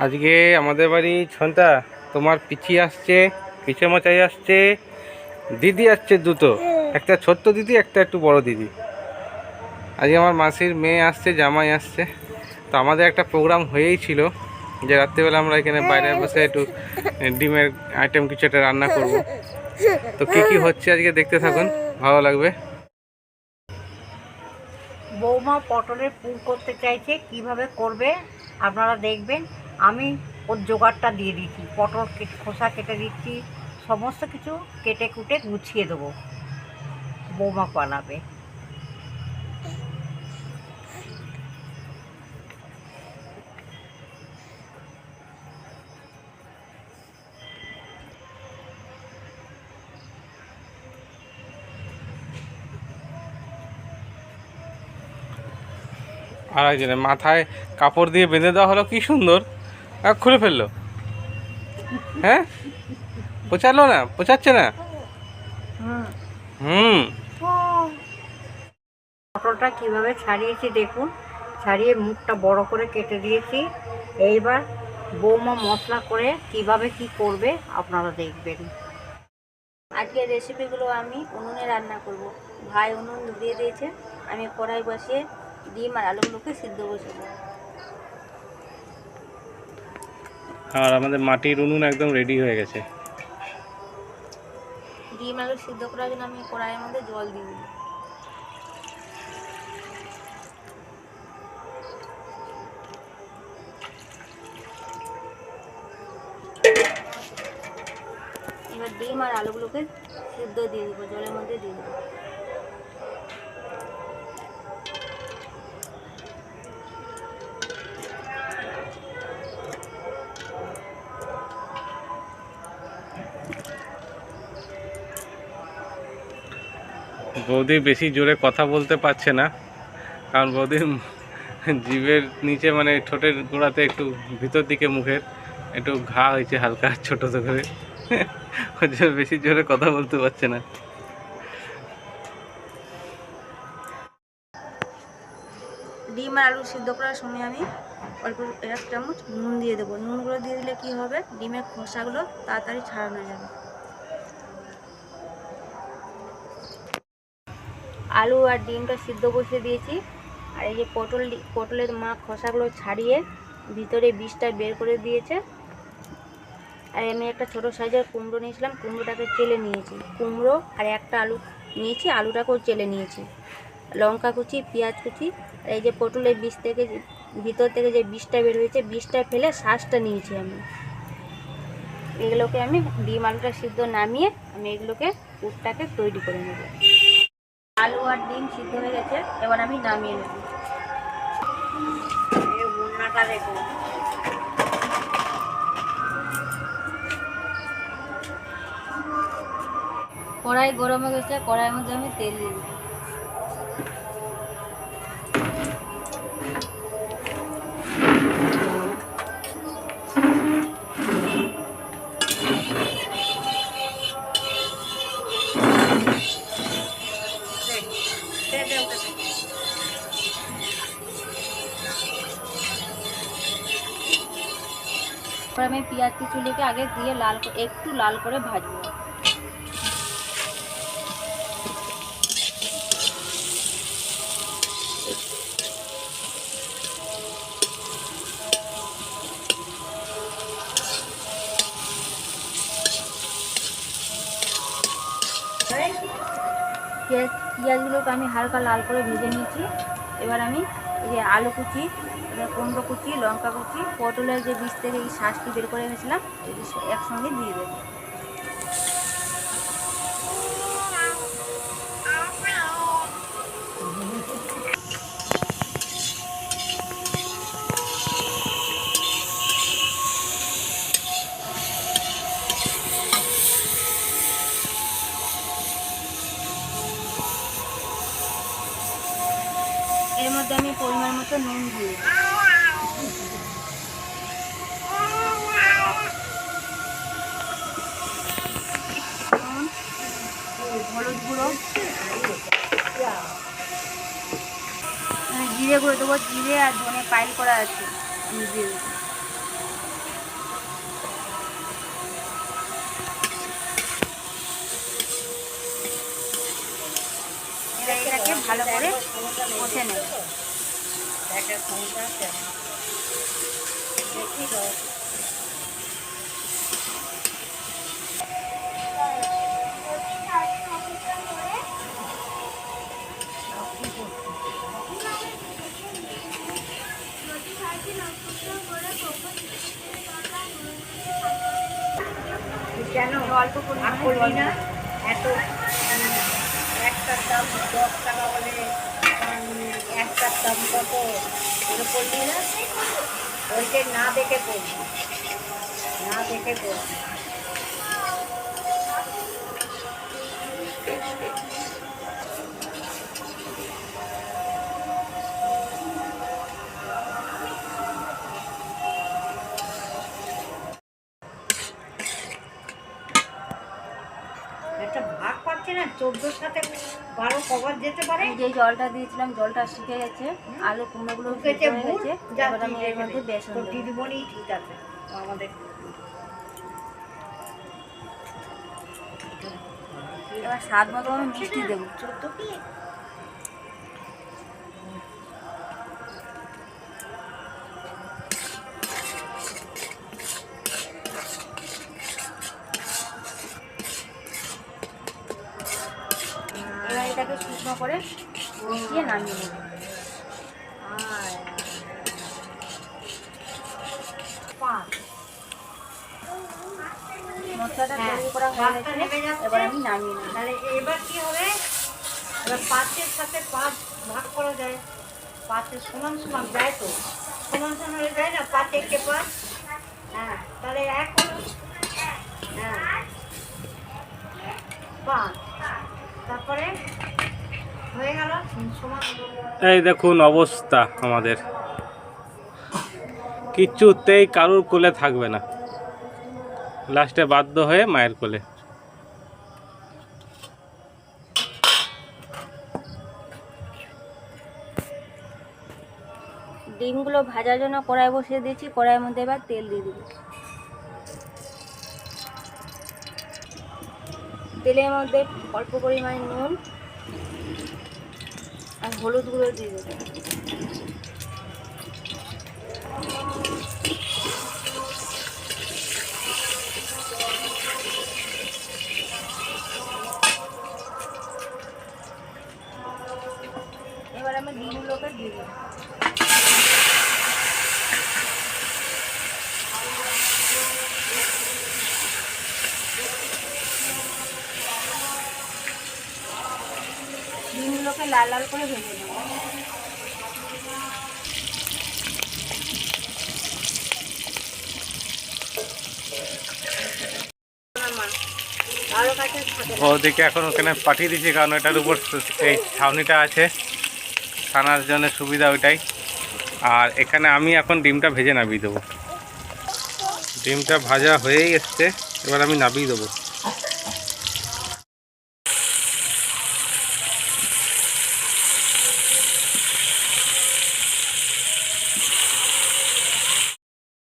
আজকে আমাদের বাড়ি ছন্তা তোমার পিচি আসছে, পিচে মচাই আসছে, দিদি আসছে দুটো, একটা ছোট্ট দিদি, একটা একটু বড় দিদি। আজকে আমার মাসির মেয়ে আসছে, জামাই আসছে। তো আমাদের একটা প্রোগ্রাম হয়েই ছিল যে রাত্রিবেলা আমরা এখানে বাইরে বসে একটু ডিমের আইটেম কিছু একটা রান্না করব। তো কি কি হচ্ছে আজকে দেখতে থাকুন, ভালো লাগবে। বৌমা পটলের পুর করতে চাইছে, কিভাবে করবে আপনারা দেখবেন। আমি ওর জোগাড়টা দিয়ে দিচ্ছি, পটল খোসা কেটে দিচ্ছি, সমস্ত কিছু কেটে কুটে গুছিয়ে দেবো, বৌমা বানাবে। আর একজনের মাথায় কাপড় দিয়ে বেঁধে দেওয়া হলো, কি সুন্দর। খুলে ফেললো। হ্যাঁ, পোছালো না, পোছাচ্ছে না। হুম। পটলটা কিভাবে ছাড়িয়েছি দেখুন, ছাড়িয়ে মুখটা বড় করে কেটে দিয়েছি। এইবার বৌমা মশলা করে কিভাবে কি করবে আপনারা দেখবেন। আজকের রেসিপিগুলো আমি উনুনে রান্না করব। ভাই উনুন দিয়ে দিয়েছে, আমি কড়াই বসিয়ে ডিম আর আলুগুলোকে সিদ্ধ বসাবো। আর আমাদের মাটির উনুন একদম রেডি হয়ে গেছে। ডিম আলু সিদ্ধ করার জন্য আমি কড়াইয়ের মধ্যে জল দিয়ে দিই। এবার ডিম আর আলুগুলোকে সিদ্ধ দিয়ে দেবো, জলের মধ্যে দিয়ে দেবো। বৌদি বেশি জোরে কথা বলতে পারছে না, কারণ বৌদির জিভের নিচে মানে ঠোঁটের গোড়াতে একটু ভিতর দিকে মুখের একটু ঘা হয়েছে হালকা, ছোট তো করে। ওই জন্য বেশি জোরে কথা বলতে পারছে না। ডিম আর আলু সিদ্ধ করার সময় আমি অল্প 1 চামচ নুন দিয়ে দেবো। নুনগুলো দিয়ে দিলে কি হবে, ডিমের খোসাগুলো তাড়াতাড়ি ছাড়ানো যাবে। আলু আর ডিমটা সিদ্ধ বসিয়ে দিয়েছি। আর এই যে পটলের খোসাগুলো ছাড়িয়ে ভিতরে বীজটা বের করে দিয়েছে। আর আমি একটা ছোট সাইজের কুমড়ো নিয়েছিলাম, কুমড়োটাকে চেলে নিয়েছি। কুমড়ো আর একটা আলু নিয়েছি, আলুটাকেও চেলে নিয়েছি। লঙ্কা কুচি, পেঁয়াজ কুচি, আর এই যে পটলের বীজ থেকে ভিতর থেকে যে বীজটা বের হয়েছে, বীজটা ফেলে শাঁসটা নিয়েছি আমি। এগুলোকে আমি ডিম আলুটা সিদ্ধ নামিয়ে আমি এগুলোকে পুরটাকে তৈরি করে নেব। আলু আর ডিম সিদ্ধ হয়ে গেছে, এবার আমি নামিয়ে নেব। এই মুন্নাটা দেখুন, কড়াই গরম হয়ে গেছে, কড়াইয়ের মধ্যে আমি তেল দিয়ে দেবো। এবার আমি পেঁয়াজ কুচুলিকে আগে দিয়ে একটু লাল করে ভাজবো। পেঁয়াজগুলোকে আমি হালকা লাল করে ভেজে নিয়েছি। এবার আমি এই যে আলু কুচি, কুমড়ো কুচি, লঙ্কা কুচি, পটলের যে বীজ থেকে এই শাঁসটি বের করে গেছিলাম, একসঙ্গে দিয়ে দেবো। এর মধ্যে আমি পরিমাণ মতো নুন দিয়ে দেবো। হলুদ গুঁড়ো, জিরে গুঁড়ো দেবো, জিরে আর ধনে পাইল করা আছে আমি দিয়ে দেবো। করে কষে নেব। একটা সমস্যা আছে দেখি তো। কেন অল্প পরিমাণে করলি জল না? দেব। এত একটার দাম 10 টাকা বলে, একটার দাম কত এটা করলি না? ওইটা না দেখে করবি, না দেখে করবি। একটা ভাগ পাচ্ছে না, 14 সাথে 12 কভার যেতে পারে। যে জলটা দিয়েছিলাম জলটা শুকিয়ে গেছে, আলু কুমড়োগুলো শুকেছে হয়ে ভুল, গেছে। যা এবার আমি তুই এর রেখে মধ্যে দে। বেসন তোর দেবো। দিদিমণি ঠিক আছে আমাদের। এবার স্বাদ মতো আমি মিষ্টি দেবো। 14 কি? এবার এটাকে শুকনো করে মিশিয়ে নামিয়ে নেব। পাঁচ। মশলাটা হ্যাঁ, তৈরি করা হয়ে ভাতটা গেছে, নেমে যাচ্ছে। এবার আমি নামিয়ে নেব। তাহলে এবার কি হবে? এবার 5-এর সাথে 5 ভাগ করা যায়। 5-এর সমান সমান যায় তো, সমান সমান হয়ে যায় না? 5 একে 5। হ্যাঁ, তাহলে 1 হলো। হ্যাঁ, 5। তারপরে হয়ে গেল সমান। এই দেখুন অবস্থা আমাদের, কিচ্ছুতেই কারুর কোলে থাকবে না, লাস্টে বাধ্য হয়ে মায়ের কোলে। ডিমগুলো ভাজার জন্য কড়াই বসিয়ে দিয়েছি। কড়াইয়ের মধ্যে এবার তেল দিয়ে দেবো। তেলের মধ্যে অল্প পরিমাণে নুন আর হলুদ গুঁড়ো দিয়ে দেবো। এবার আমি ডিমগুলোকে দিয়ে দেবো। ডিমগুলোকে লাল লাল করে ভেজে নেব। ওদিকে এখন ওখানে পাঠিয়ে দিয়েছি, কারণ এটার উপর এই ছাউনিটা আছে, ছানার জন্য সুবিধা ওইটাই। আর এখানে আমি এখন ডিমটা ভেজে নামিয়ে দেবো। ডিমটা ভাজা হয়েই এসছে, এবার আমি নামিয়ে দেবো।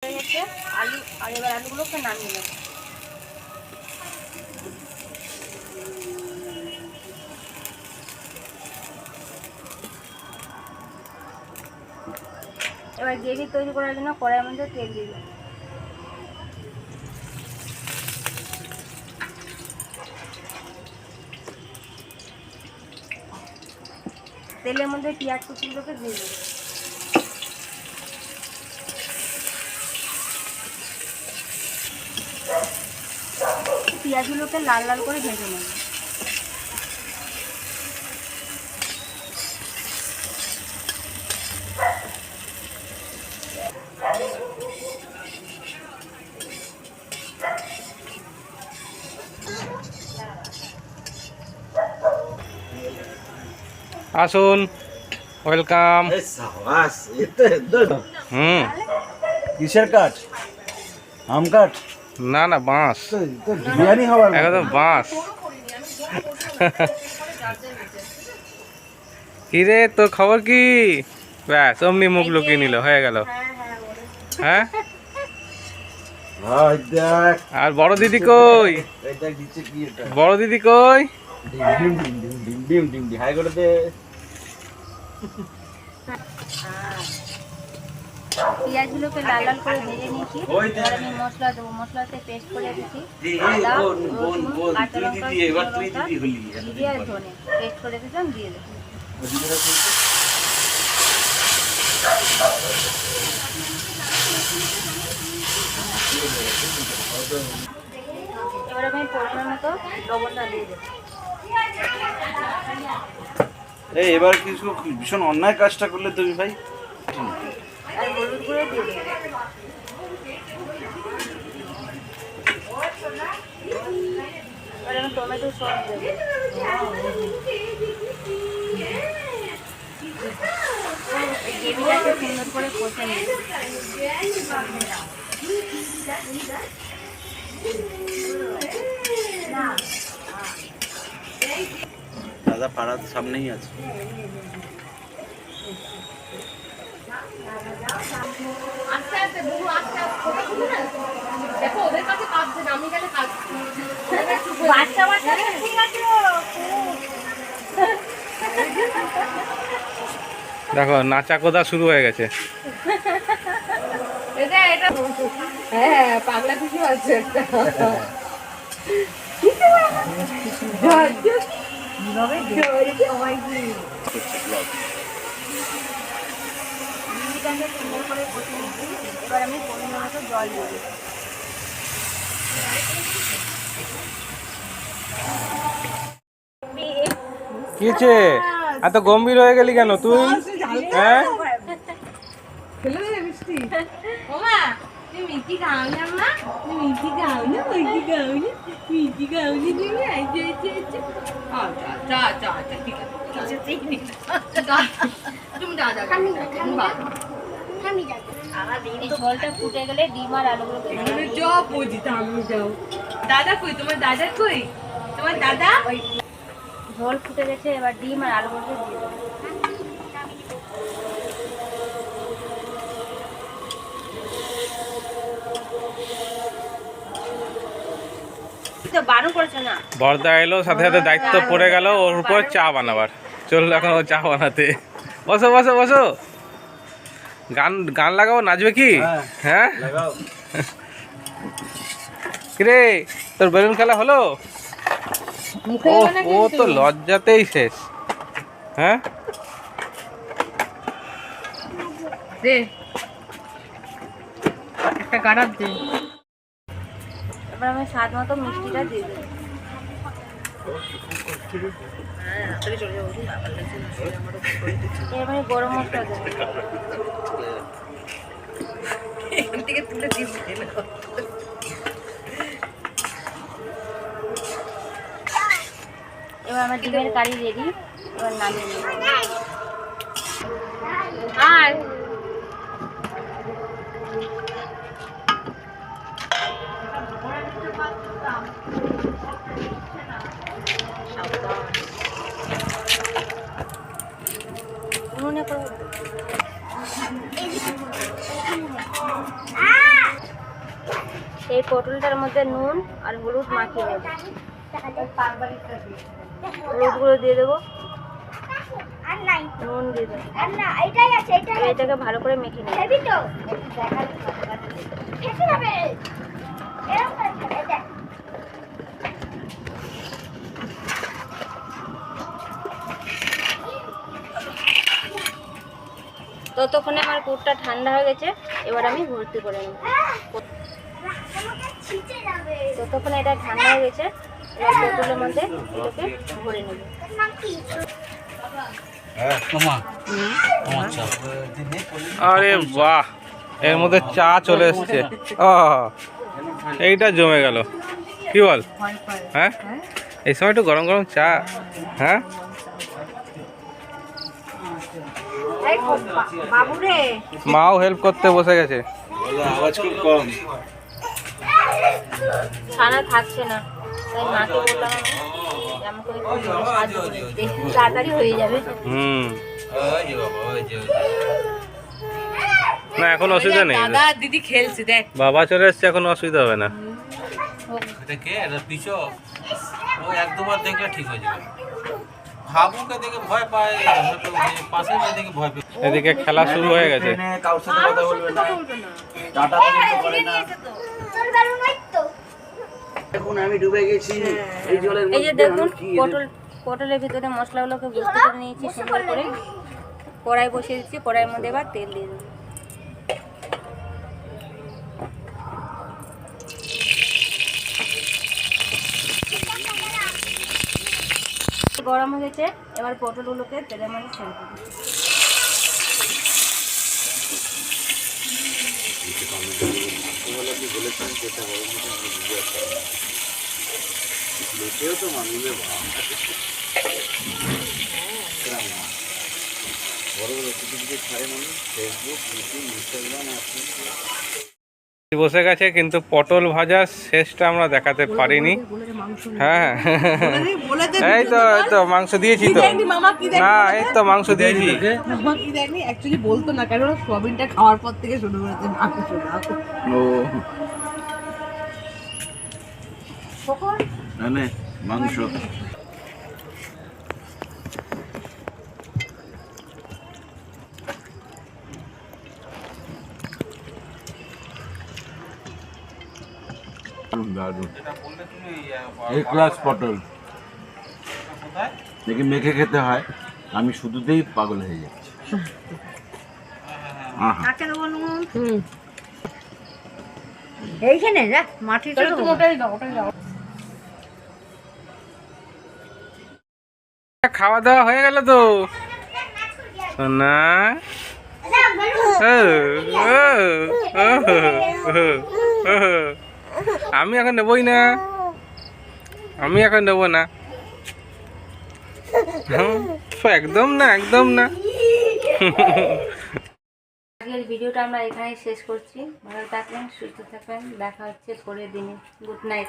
হয়ে গেছে আলু, আর এবার আলুগুলোকে নামিয়ে নেব। এবার গ্রেভি তৈরি করার জন্য কড়াইয়ের মধ্যে তেল দিয়ে দেবো। তেলের মধ্যে পেঁয়াজ কুচিগুলোকে দিয়ে দেবো। পেঁয়াজগুলোকে লাল লাল করে ভেজে নেব। আসুন, ওয়েলকাম। হুম, কিসের কাঠ? আম কাঠ? না না, বাঁশ, তো বিরিয়ানি হওয়ার মতো। একদম বাঁশ। কিরে, তোর খবর কি? ব্যাস, অমনি মুখ লুকিয়ে নিল, হয়ে গেল। হ্যাঁ, ভাই দেখ, আর বড় দিদি কই? এই দেখ দিচ্ছে কি এটা? বড় দিদি কই? ডিম ডিম ডিম ডিম ডিম ডিম ডিম ডিম হাই করে দে। পেঁয়াজগুলোকে লাল লাল করে ভেজে নিয়েছি। এবার আমি মশলা দেবো। মশলাতে পেস্ট করে দিচ্ছি আদা, রসুন, কাঁচা লঙ্কা, শুকনো লঙ্কা, জিরে আর ধনে পেস্ট করে দিলাম, দিয়ে দেবো। এবার আমি পরিমাণ মতো লবণটা দিয়ে দেবো। এই এবার কিছু ভীষণ অন্যায় কাজটা করলে তুমি ভাই। আর হলুদ গুঁড়ো দিয়ে দেবো। এবার আমি টমেটো সস দেবো। গ্রেভিটাকে সুন্দর করে কষে নেব। দাদা পাড়ার সামনেই আছে। বাচ্চা বাচ্চা ঠিক আছে। দেখো নাচা কোদা শুরু হয়ে গেছে। হ্যাঁ পাগলা কিছু আছে একটা। কিভাবে দেখতে সবাই কি গ্রেভিটাকে সুন্দর করে কষে নিচ্ছি। এবার আমি পরিমাণ মতো জল দিয়ে দিচ্ছি। কিছে এত গম্ভীর হয়ে গেলি কেন তুই? হ্যাঁ ফেলে দে মিষ্টি। ওমা তুমি মিষ্টি খাও না মা? তুমি মিষ্টি খাও না? মিষ্টি খাও না? মিষ্টি খাও না তুমি? আচ্ছা আচ্ছা আচ্ছা। আচ্ছা আচ্ছা আচ্ছা ঠিক আছে। কিছুতেই নেই। তুমি দাদা এই ঝোলটা ফুটে গেলে ডিম আর আলুগুলো দিয়ে দেবো। যাও বুঝি আমি যাও। দাদা কই? তোমার দাদা কই? তোমার দাদা? ঝোল ফুটে গেছে, এবার ডিম আর আলুগুলো দিয়ে দেবো। তো বারণ করেছে না। বর্দা এলো, সাথে সাথে দায়িত্ব পড়ে গেল ওর উপর চা বানাবার। চললো এখন ও চা বানাতে। বসো বসো বসো। গান গান লাগাবো, নাচবে কি? হ্যাঁ লাগাও। কিরে তোর বেলুন খেলা হলো? ও ও তো লজ্জাতেই শেষ। হ্যাঁ দে একটা গাড়ার দে। এবার আমি স্বাদ মতো মিষ্টিটা দিয়ে দেবো। এবার আমি গরম মশলা দেবো। এখান থেকে তুলে দিয়ে এবার আমার ডিমের কারি রেডি। এবার নামিয়ে নেব। আর উনুনে করবো। এই পটলটার মধ্যে নুন আর হলুদ মাখিয়ে নেব। হলুদগুলো দিয়ে দেবো, নুন দিয়ে দেবো। এটাকে ভালো করে মেখে নেব। ততক্ষণে আমার পুরটা ঠান্ডা হয়ে গেছে। এবার আমি ভর্তি করে নেব। ততক্ষণে এটা ঠান্ডা হয়ে গেছে। এবার বোতলের মধ্যে এটাকে ভরে নেব। আরে বাহ, এর মধ্যে চা চলে এসছে। ও এইটা জমে গেল। কি বল? হ্যাঁ এই সময় একটু গরম গরম চা। হ্যাঁ বাবুরে মাও হেল্প করতে বসে গেছে। আওয়াজ খুব কম। ছানা থাকছে না, তাই মাকে বললাম যে আমাকে একটু সাহায্য করে দিতে। তাড়াতাড়ি হয়ে যাবে। না এখন অসুবিধা নেই, দাদা দিদি খেলছে দেখ। বাবা চলে এসছে, এখন অসুবিধা হবে না। ভাবুকে দেখে ভয় পায়, হয়তো পাশের বাড়ি দেখে ভয় পায়। এদিকে খেলা শুরু হয়ে গেছে। ট্রেনে কারোর সাথে কথা বলবে না, টাটা পর্যন্ত করে না। এখন আমি ডুবে গেছি এই জলের এই যে মধ্যে। দেখুন আমি কি পটলের ভিতরে মশলাগুলোকে ভর্তি করে নিয়েছি সুন্দর করে। কড়াই বসিয়ে দিচ্ছি, কড়াইয়ের মধ্যে এবার তেল দিয়ে দেবো। গরম হয়ে গেছে, এবার পটলগুলোকে তেলের মধ্যে ছেড়ে দেবো। বসে গেছে, কিন্তু পটল ভাজা শেষটা আমরা দেখাতে পারিনি। হ্যাঁ এই তো মাংস দিয়েছি তো। মামা কি না এই তো মাংস দিয়েছি। মামা কি দেখনি অ্যাকচুয়ালি বলতো না, কারণ সোয়াবিনটা খাওয়ার পর থেকে শুরু করেছে মাংস দাও। ও না না মাংস দারুণ। এই ক্লাস পটল দেখে মেখে খেতে হয়, আমি শুধুতেই পাগল হয়ে যাচ্ছি। আহা। এইখানে যা মাটিটা তো খাওয়া দাওয়া হয়ে গেল তো সোনা। আমি এখন নেবই না, আমি এখন নেবো না। একদম না, একদম না। আজকের ভিডিওটা আমরা এখানেই শেষ করছি। ভালো থাকবেন, সুস্থ থাকবেন, দেখা হচ্ছে পরের দিনে। Good night.